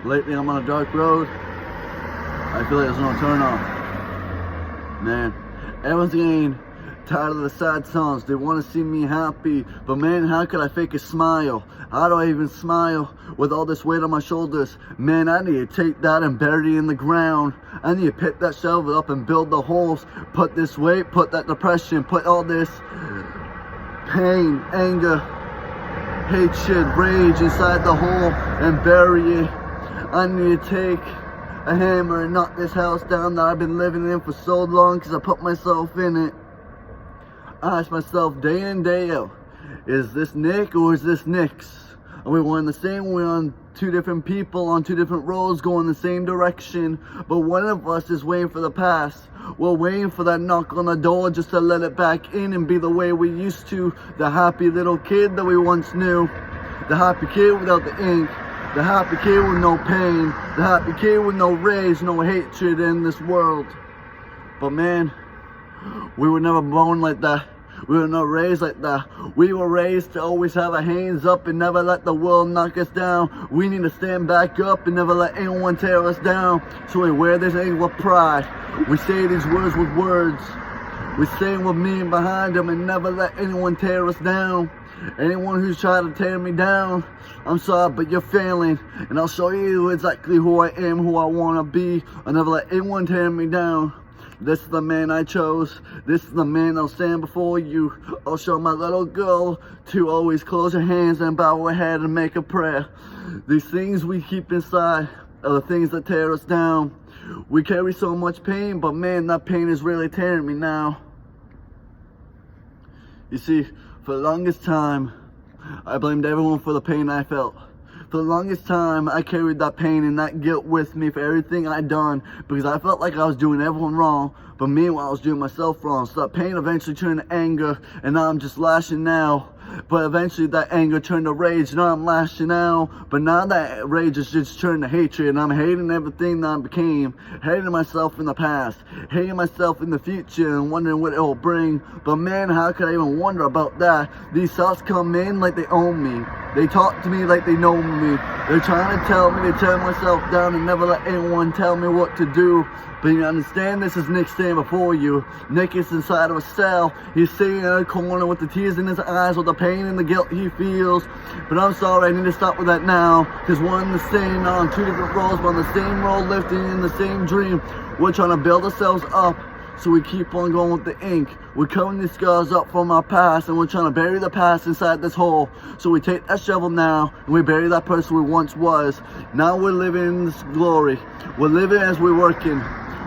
Lately I'm on a dark road. I feel like there's no turn off. Man, everyone's getting tired of the sad songs. They want to see me happy, but man, how could I fake a smile? How do I even smile with all this weight on my shoulders? Man, I need to take that and bury it in the ground. I need to pick that shovel up and build the holes. Put this weight, put that depression, put all this pain, anger, hatred, rage inside the hole and bury it. I need to take a hammer and knock this house down that I've been living in for so long because I put myself in it. I ask myself day in and day out, is this Nick or is this Nixx? Are we one and the same? We're on two different people on two different roads going the same direction, but one of us is waiting for the past. We're waiting for that knock on the door just to let it back in and be the way we used to. The happy little kid that we once knew. The happy kid without the ink. The happy kid with no pain. The happy kid with no rage, no hatred in this world. But man, we were never born like that. We were not raised like that. We were raised to always have our hands up and never let the world knock us down. We need to stand back up and never let anyone tear us down. So we wear this anger with pride. We say these words with words. We say with meaning behind them and never let anyone tear us down. Anyone who's trying to tear me down, I'm sorry, but you're failing. And I'll show you exactly who I am, who I want to be. I'll never let anyone tear me down. This is the man I chose. This is the man I'll stand before you. I'll show my little girl to always close her hands and bow her head and make a prayer. These things we keep inside are the things that tear us down. We carry so much pain, but man, that pain is really tearing me now. You see, for the longest time, I blamed everyone for the pain I felt. For the longest time, I carried that pain and that guilt with me for everything I'd done because I felt like I was doing everyone wrong, but meanwhile I was doing myself wrong. So that pain eventually turned to anger, and now I'm just lashing out. But eventually that anger turned to rage, now I'm lashing out. But now that rage has just turned to hatred, and I'm hating everything that I became. Hating myself in the past, hating myself in the future, and wondering what it will bring. But man, how could I even wonder about that? These thoughts come in like they own me. They talk to me like they know me. They're trying to tell me to tear myself down and never let anyone tell me what to do. But you understand, this is Nick standing before you. Nick is inside of a cell. He's sitting in a corner with the tears in his eyes, with the pain and the guilt he feels. But I'm sorry, I need to stop with that now. Cause we're in the same, not on two different roads, but on the same road, lifting in the same dream. We're trying to build ourselves up, so we keep on going with the ink. We're covering these scars up from our past, and we're trying to bury the past inside this hole. So we take that shovel now, and we bury that person we once was. Now we're living in this glory. We're living as we're working.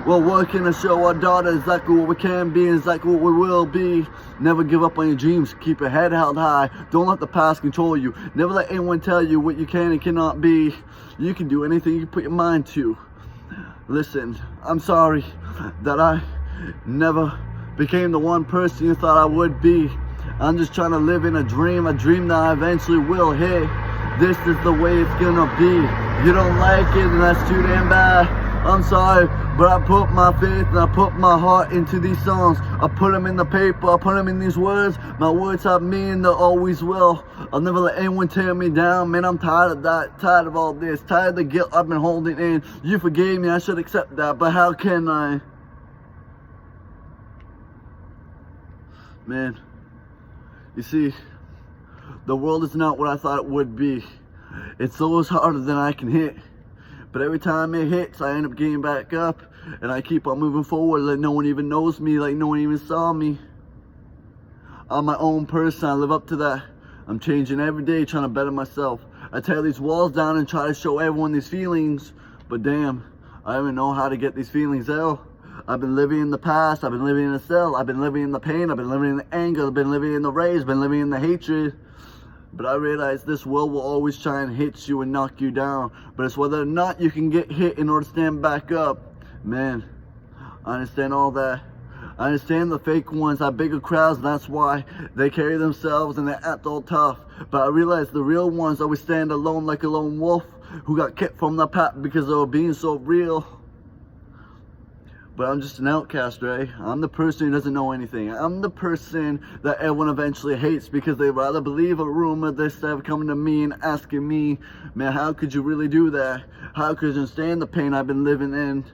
We're working to show our daughter exactly what we can be and exactly what we will be. Never give up on your dreams. Keep your head held high. Don't let the past control you. Never let anyone tell you what you can and cannot be. You can do anything you put your mind to. Listen, I'm sorry that I never became the one person you thought I would be. I'm just trying to live in a dream that I eventually will hit. This is the way it's gonna be. You don't like it, and that's too damn bad. I'm sorry, but I put my faith and I put my heart into these songs. I put them in the paper, I put them in these words. My words have meaning, they always will. I'll never let anyone tear me down. Man, I'm tired of that, tired of all this, tired of the guilt I've been holding in. You forgave me, I should accept that, but how can I? Man, you see, the world is not what I thought it would be. It's always harder than I can hit. But every time it hits, I end up getting back up. And I keep on moving forward like no one even knows me, like no one even saw me. I'm my own person, I live up to that. I'm changing every day, trying to better myself. I tear these walls down and try to show everyone these feelings. But damn, I don't even know how to get these feelings out. I've been living in the past, I've been living in a cell, I've been living in the pain, I've been living in the anger, I've been living in the rage, I've been living in the hatred. But I realize this world will always try and hit you and knock you down. But it's whether or not you can get hit in order to stand back up. Man, I understand all that. I understand the fake ones have bigger crowds, and that's why they carry themselves and they act all tough. But I realize the real ones always stand alone like a lone wolf who got kicked from the pack because they were being so real. But I'm just an outcast, Ray. I'm the person who doesn't know anything. I'm the person that everyone eventually hates because they'd rather believe a rumor instead of coming to me and asking me, man, how could you really do that? How could you understand the pain I've been living in?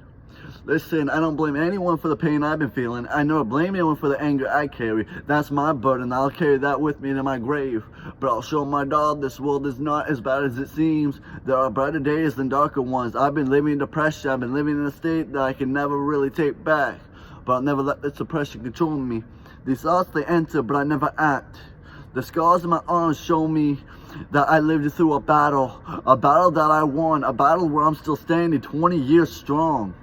Listen, I don't blame anyone for the pain I've been feeling. I never blame anyone for the anger I carry. That's my burden. I'll carry that with me to my grave. But I'll show my dog this world is not as bad as it seems. There are brighter days than darker ones. I've been living in depression. I've been living in a state that I can never really take back. But I'll never let this depression control me. These thoughts, they enter, but I never act. The scars in my arms show me that I lived through a battle that I won, a battle where I'm still standing 20 years strong.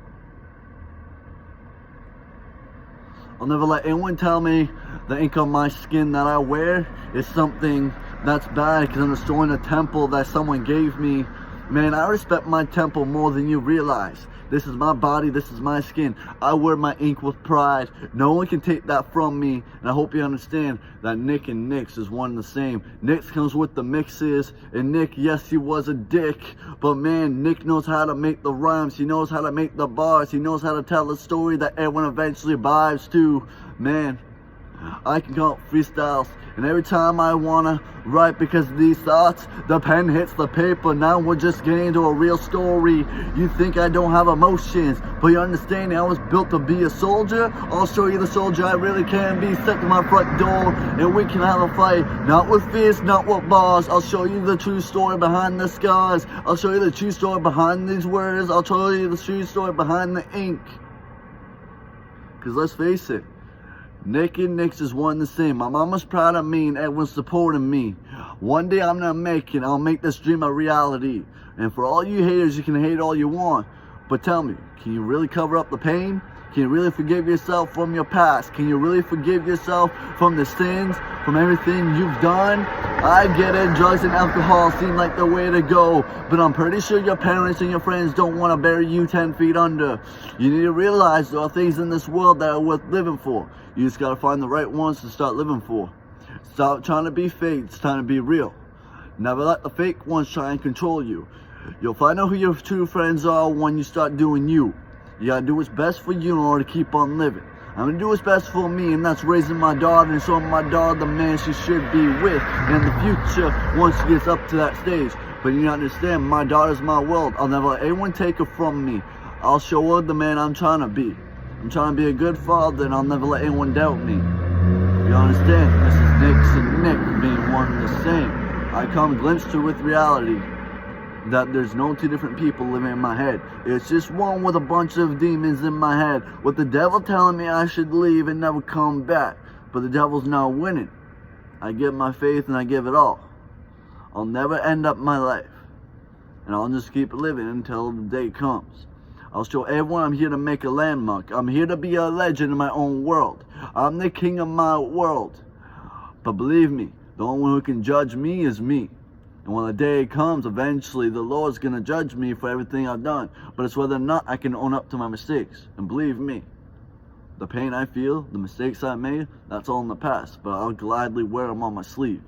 I'll never let anyone tell me the ink on my skin that I wear is something that's bad because I'm destroying a temple that someone gave me. Man, I respect my temple more than you realize. This is my body, this is my skin. I wear my ink with pride. No one can take that from me. And I hope you understand that Nick and Nixx is one and the same. Nixx comes with the mixes. And Nick, yes, he was a dick. But man, Nick knows how to make the rhymes. He knows how to make the bars. He knows how to tell a story that everyone eventually vibes to. Man, I can come up freestyles, and every time I wanna write because of these thoughts, the pen hits the paper. Now we're just getting into a real story. You think I don't have emotions, but you understand I was built to be a soldier? I'll show you the soldier I really can be. Step to my front door and we can have a fight. Not with fists, not with bars. I'll show you the true story behind the scars. I'll show you the true story behind these words. I'll show you the true story behind the ink. Cause let's face it, Nick and Nixx is one and the same. My mama's proud of me and everyone's supporting me. One day I'm gonna make it. I'll make this dream a reality. And for all you haters, you can hate all you want. But tell me, can you really cover up the pain? Can you really forgive yourself from your past? Can you really forgive yourself from the sins, from everything you've done? I get it, drugs and alcohol seem like the way to go. But I'm pretty sure your parents and your friends don't want to bury you 10 feet under. You need to realize there are things in this world that are worth living for. You just gotta find the right ones to start living for. Stop trying to be fake, it's time to be real. Never let the fake ones try and control you. You'll find out who your true friends are when you start doing you. You gotta do what's best for you in order to keep on living. I'm gonna do what's best for me, and that's raising my daughter and showing my daughter the man she should be with in the future once she gets up to that stage. But you understand, my daughter's my world. I'll never let anyone take her from me. I'll show her the man I'm trying to be. I'm trying to be a good father, and I'll never let anyone doubt me. You understand? This is Nixx and Nick being one and the same. I come glimpsed to with reality that there's no two different people living in my head. It's just one with a bunch of demons in my head, with the devil telling me I should leave and never come back. But the devil's now winning. I give my faith and I give it all. I'll never end up my life, and I'll just keep living until the day comes. I'll show everyone I'm here to make a landmark. I'm here to be a legend in my own world. I'm the king of my world. But believe me, the only one who can judge me is me. And when the day comes, eventually the Lord's going to judge me for everything I've done. But it's whether or not I can own up to my mistakes. And believe me, the pain I feel, the mistakes I made, that's all in the past. But I'll gladly wear them on my sleeve.